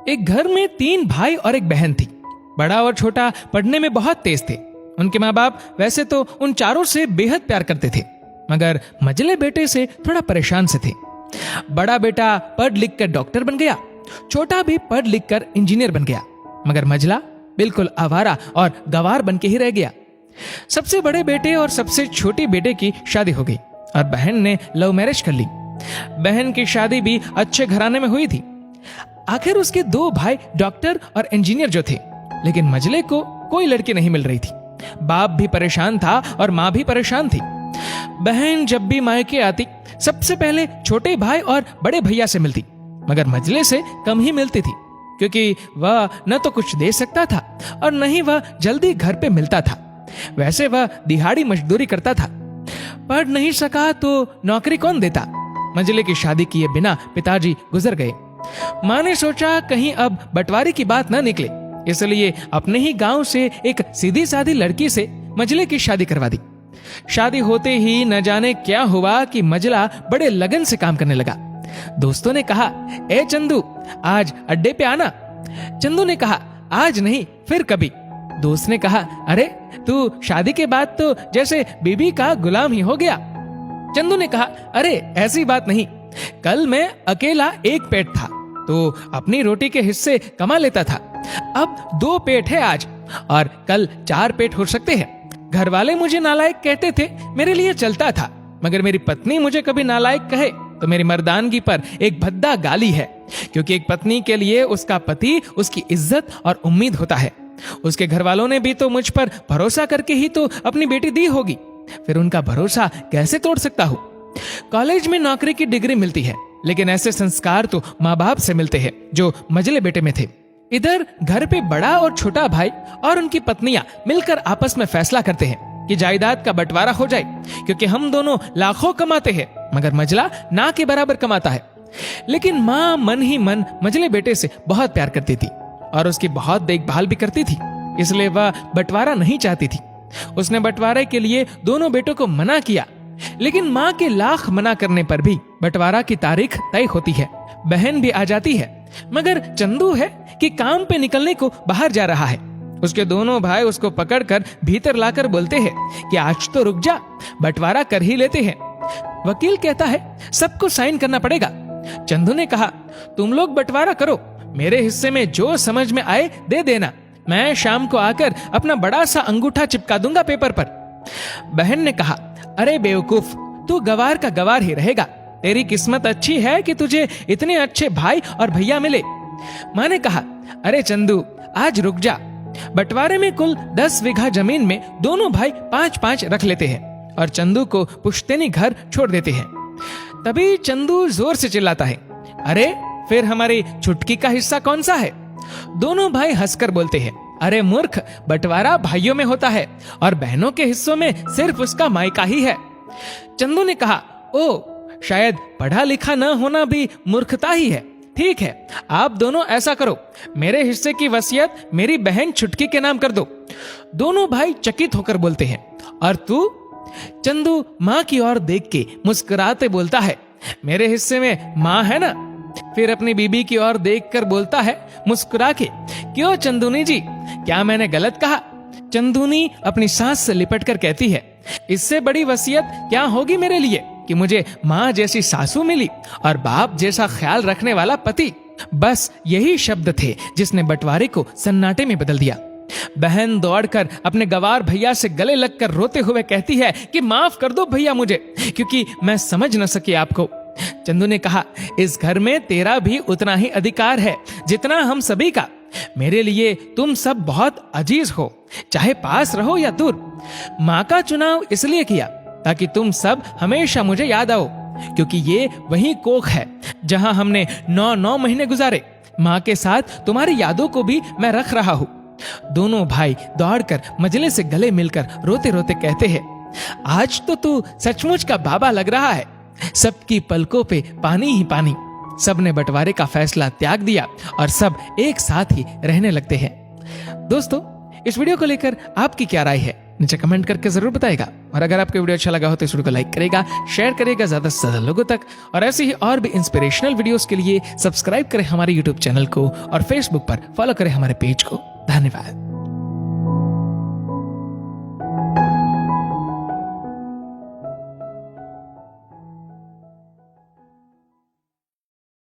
एक घर में 3 भाई और एक बहन थी। बड़ा और छोटा पढ़ने में बहुत तेज थे। उनके माँ बाप वैसे तो उन चारों से बेहद प्यार करते थे, मगर मझले बेटे से थोड़ा परेशान से थे। बड़ा बेटा पढ़ लिख कर डॉक्टर बन गया, छोटा भी पढ़ लिख कर इंजीनियर बन गया, मगर मझला बिल्कुल आवारा और गवार बन के ही रह गया। सबसे बड़े बेटे और सबसे छोटी बेटे की शादी हो गई और बहन ने लव मैरिज कर ली। बहन की शादी भी अच्छे घराने में हुई थी। आखिर उसके 2 भाई डॉक्टर और इंजीनियर जो थे, लेकिन मझले को कोई लड़की नहीं मिल रही थी। बाप भी परेशान था और माँ भी परेशान थी। बहन जब भी मायके आती सबसे पहले छोटे भाई और बड़े भैया से मिलती, मगर मझले से कम ही मिलती थी, क्योंकि वह न तो कुछ दे सकता था और न ही वह जल्दी घर पे मिलता था। वैसे वह दिहाड़ी मजदूरी करता था। पढ़ नहीं सका तो नौकरी कौन देता। मझले की शादी किए बिना पिताजी गुजर गए। माँ ने सोचा कहीं अब बंटवारे की बात न निकले, इसलिए अपने ही गांव से एक सीधी सादी लड़की से मझले की शादी करवा दी। शादी होते ही न जाने क्या हुआ कि मझला बड़े लगन से काम करने लगा। दोस्तों ने कहा, ए चंदू, आज अड्डे पे आना। चंदू ने कहा, आज नहीं, फिर कभी। दोस्त ने कहा, अरे तू शादी के बाद तो जैसे बीबी का गुलाम ही हो गया। चंदू ने कहा, अरे ऐसी बात नहीं, कल मैं अकेला एक पेट था तो अपनी रोटी के हिस्से कमा लेता था। अब 2 पेट है आज, और कल 4 पेट हो सकते हैं। घर वाले मुझे नालायक कहते थे, मेरे लिए चलता था, मगर मेरी पत्नी मुझे कभी नालायक कहे तो मेरी मर्दानगी पर एक भद्दा गाली है, क्योंकि एक पत्नी के लिए उसका पति उसकी इज्जत और उम्मीद होता है। उसके घर वालों ने भी तो मुझ पर भरोसा करके ही तो अपनी बेटी दी होगी, फिर उनका भरोसा कैसे तोड़ सकता हूँ। कॉलेज में नौकरी की डिग्री मिलती है, लेकिन ऐसे संस्कार तो माँ बाप से मिलते हैं जो मझले बेटे में थे। इधर घर पे बड़ा और छोटा भाई और उनकी पत्नियां मिलकर आपस में फैसला करते हैं कि जायदाद का बंटवारा हो जाए, क्योंकि हम दोनों लाखों कमाते हैं मगर मझला ना के बराबर कमाता है। लेकिन माँ मन ही मन मझले बेटे से बहुत प्यार करती थी और उसकी बहुत देखभाल भी करती थी, इसलिए वह बंटवारा नहीं चाहती थी। उसने बंटवारे के लिए दोनों बेटों को मना किया, लेकिन माँ के लाख मना करने पर भी बंटवारा की तारीख तय होती है। बहन भी आ जाती है, मगर चंदू है कि काम पे निकलने को बाहर जा रहा है। उसके दोनों भाई उसको पकड़कर भीतर लाकर बोलते हैं कि आज तो रुक जा, बंटवारा कर ही लेते हैं। वकील कहता है सबको साइन करना पड़ेगा। चंदू ने कहा, तुम लोग बंटवारा करो, मेरे हिस्से में जो समझ में आए दे देना, मैं शाम को आकर अपना बड़ा सा अंगूठा चिपका दूंगा पेपर पर। बहन ने कहा, अरे बेवकूफ, तू गवार का गवार ही रहेगा, तेरी किस्मत अच्छी है कि तुझे इतने अच्छे भाई और भैया मिले। माँ ने कहा, अरे चंदू, आज रुक जा, बंटवारे में कुल 10 बीघा जमीन में दोनों भाई 5-5 रख लेते हैं और चंदू को पुश्तैनी घर छोड़ देते हैं। तभी चंदू जोर से चिल्लाता है, अरे फिर हमारी छुटकी का हिस्सा कौन सा है? दोनों भाई हंसकर बोलते हैं, अरे मूर्ख, बंटवारा भाइयों में होता है और बहनों के हिस्सों में सिर्फ उसका मायका ही है। चंदू ने कहा, ओ, शायद पढ़ा लिखा न होना भी मूर्खता ही है। ठीक है, आप दोनों ऐसा करो, मेरे हिस्से की वसीयत मेरी बहन छुटकी के नाम कर दो। दोनों भाई चकित होकर बोलते हैं, और तू? चंदू माँ की ओर देख के मुस्कुराते बोलता है, मेरे हिस्से में माँ है ना। फिर अपनी बीबी की ओर देखकर बोलता है मुस्कुरा के, क्यों चंदूनी जी, क्या मैंने गलत कहा? चंदूनी अपनी सांस से लिपट कर कहती है, इससे बड़ी वसीयत क्या होगी मेरे लिए कि मुझे माँ जैसी सासू मिली और बाप जैसा ख्याल रखने वाला पति। बस यही शब्द थे जिसने बंटवारे को सन्नाटे में बदल दिया। बहन दौड़कर अपने गवार भैया से गले लगकर रोते हुए कहती है कि माफ कर दो भैया मुझे, क्योंकि मैं समझ न सकी आपको। चंदू ने कहा, इस घर में तेरा भी उतना ही अधिकार है जितना हम सभी का। मेरे लिए तुम सब बहुत अजीज हो, चाहे पास रहो या दूर। माँ का चुनाव इसलिए किया ताकि तुम सब हमेशा मुझे याद आओ, क्योंकि ये वही कोख है जहां हमने 9 महीने गुजारे। माँ के साथ तुम्हारी यादों को भी मैं रख रहा हूँ। दोनों भाई दौड़कर मजले से गले मिलकर रोते रोते कहते हैं, आज तो तू सचमुच का बाबा लग रहा है। सबकी पलकों पे पानी ही पानी। सबने बंटवारे का फैसला त्याग दिया और सब एक साथ ही रहने लगते हैं। दोस्तों, इस वीडियो को लेकर आपकी क्या राय है नीचे कमेंट करके जरूर बताएगा। और अगर आपको वीडियो अच्छा लगा हो तो इस वीडियो को लाइक करेगा, शेयर करेगा ज्यादा से ज्यादा लोगों तक। और ऐसे ही और भी इंस्पिरेशनल वीडियोस के लिए सब्सक्राइब करें हमारे यूट्यूब चैनल को और फेसबुक पर फॉलो करें हमारे पेज को। धन्यवाद।